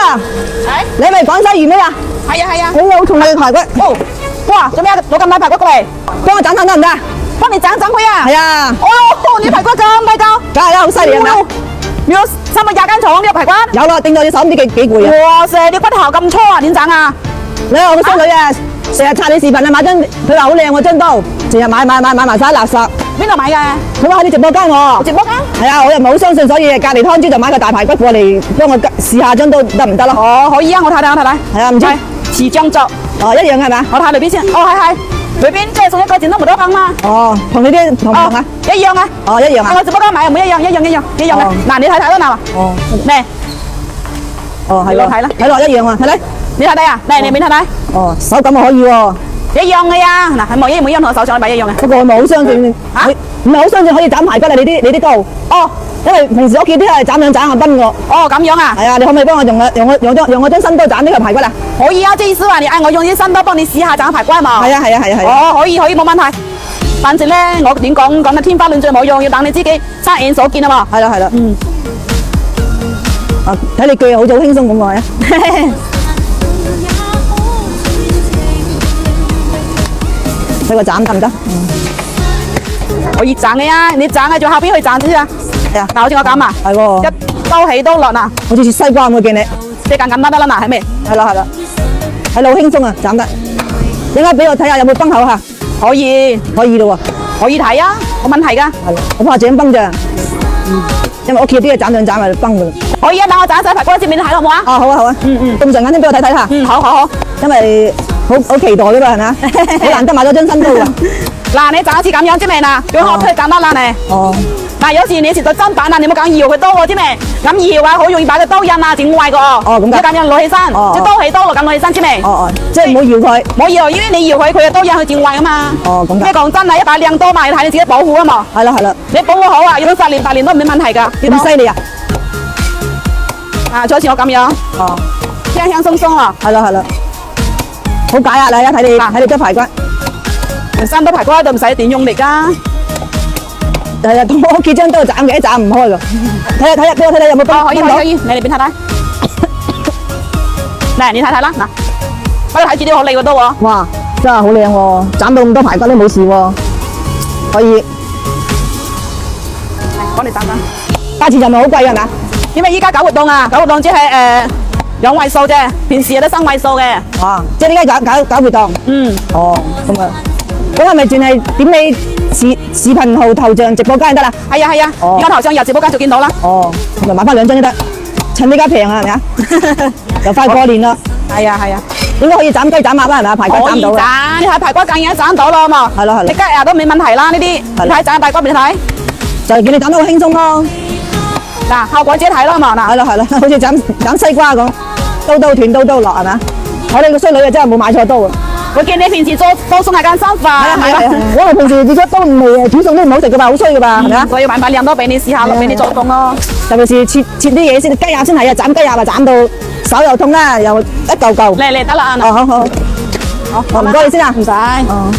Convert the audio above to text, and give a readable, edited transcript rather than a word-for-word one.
啊，係你係咪廣西魚咩啊？係啊係啊。好重嘅排骨，哦，哇，做咩攞咁大排骨過嚟？幫我斬斬得唔得啊？幫你斬斬佢啊！係啊，哦喲，你排骨咁大嚿，梗係啦，好犀利啊！有差唔多20間廠呢個排骨。有啦，頂到隻手唔知幾攰啊！哇塞，啲骨頭咁粗啊，點整啊？你話我個孫女啊，成日刷你視頻啊，買張佢話好靚喎張刀，成日買埋晒垃圾。邊度買嘅？佢話喺你直播間喎。直播間？係啊，我又唔係好相信，所以隔離湯豬就買個大排骨過嚟幫我試下張刀得唔得咯？哦，可以啊，我睇睇。係啊，唔知豉醬汁。哦一樣係咪？我睇裏邊先。哦係，裏邊即係送一個剪刀冇得坑嘛。哦，同你啲同唔同啊？一樣啊。哦一樣啊。我直播間買又唔一樣嘅。嗱，你睇睇啦嗱。哦。咩？哦係喎。睇啦。睇落一樣啊，睇睇。你睇睇啊？嚟你邊睇睇？哦，手感可以喎。一樣嘅呀，嗱，係咪一模一樣同我手上係咪一樣嘅？不過我唔係好相信，唔係好相信可以斬排骨啊！你啲刀，哦，因為平時屋企啲係斬兩斬啊崩我。哦，咁樣啊？係啊，你可唔可以幫我用我張新刀斬呢個排骨啊？可以啊，即係意思話你嗌我用啲新刀幫你試下斬排骨係嘛？係啊係啊係啊係啊。哦，可以冇問題。反正咧，我點講得天花亂墜冇用，要等你自己親眼所見啊嘛。係啦係啦。嗯。啊，睇你句好似好輕鬆咁喎。睇個斬得唔得？可以斬嘅呀，你斬嘅，仲後邊去斬先啊。係啊，嗱，好似我咁啊。係喎。一刀起刀落嗱，好似切西瓜咁嘅見你。即係簡簡單單啦嗱，係咪？係啦係啦，係啦好輕鬆啊，斬得。陣間俾我睇下有冇崩口嚇？可以，可以咯喎。可以睇啊，冇問題㗎。係啦，我怕井崩咋。因為屋企啲嘢斬兩斬咪崩㗎。可以啊，等我斬晒排骨先俾你睇好唔好啊？啊好啊好啊。咁陣間先俾我睇睇下。好。因為好期待㗎嘛係咪啊？好難得買咗張新刀啊！嗱，你斬一次咁樣知未嗱？要學出簡單啦你。哦。嗱，有時你切到砧板啊，你冇咁搖佢刀喎，知未？咁搖啊，好容易把個刀刃啊整壞個哦。哦，咁㗎。要咁樣攞起身，即刀起刀落咁攞起身，知未？哦，即係唔好搖佢。唔好搖，因為你搖佢，佢嘅刀刃去整壞啊嘛。哦，咁㗎。即係講真啊，一把靚刀嘛，要睇你自己保護啊嘛。係啦，你保護好啊，要到10年8年都唔係問題㗎。咁犀利啊！啊，就好似我咁樣。哦。輕輕鬆鬆啊。係啦，好解壓啦！睇你剁排骨。新刀排骨都唔使點用力㗎。係啊，同我屋企張刀斬嘅，一斬唔開㗎。睇下，俾我睇睇有冇崩。可以，你嚟邊睇睇。嚟，你睇睇啦，嗱，我哋睇住啲好利嘅刀喎。哇，真係好靚喎！斬到咁多排骨都冇事喎，可以。幫你斬斬。價錢就唔係好貴係咪啊？因為依家搞活動啊，搞活動即係2位數啫，平時有得3位數嘅。哇！即係依家搞活動。嗯。哦，咁啊，咁係咪淨係點你視頻號頭像直播間就得啦？係啊。而家頭像入直播間就見到啦。哦，咁咪買翻2張都得，趁呢家平啊係咪啊？又快過年啦。係啊。應該可以斬雞斬鴨啦係咪啊？排骨斬到啊！可以斬，你睇排骨梗已經斬到啦嘛。係咯。你雞鴨都冇問題啦呢啲。你睇斬排骨俾你睇。就係叫你斬得好輕鬆咯。嗱，效果自己睇啦嘛嗱。係啦，好似斬西瓜咁，刀斷刀落係咪啊？我哋個孫女啊真係冇買錯刀啊！我見你平時做餸係咁辛苦。係啊。我哋平時煮出都唔係煮餸都唔好食噶嘛，好衰噶嘛，係咪啊？所以買靚刀俾你試下，俾你做餸咯。特別是切啲嘢先，雞鴨先係啊，斬雞鴨啊，斬到手又痛啦，又一嚿嚿。嚟得啦啊！哦，好，唔該你先啊，唔使。哦。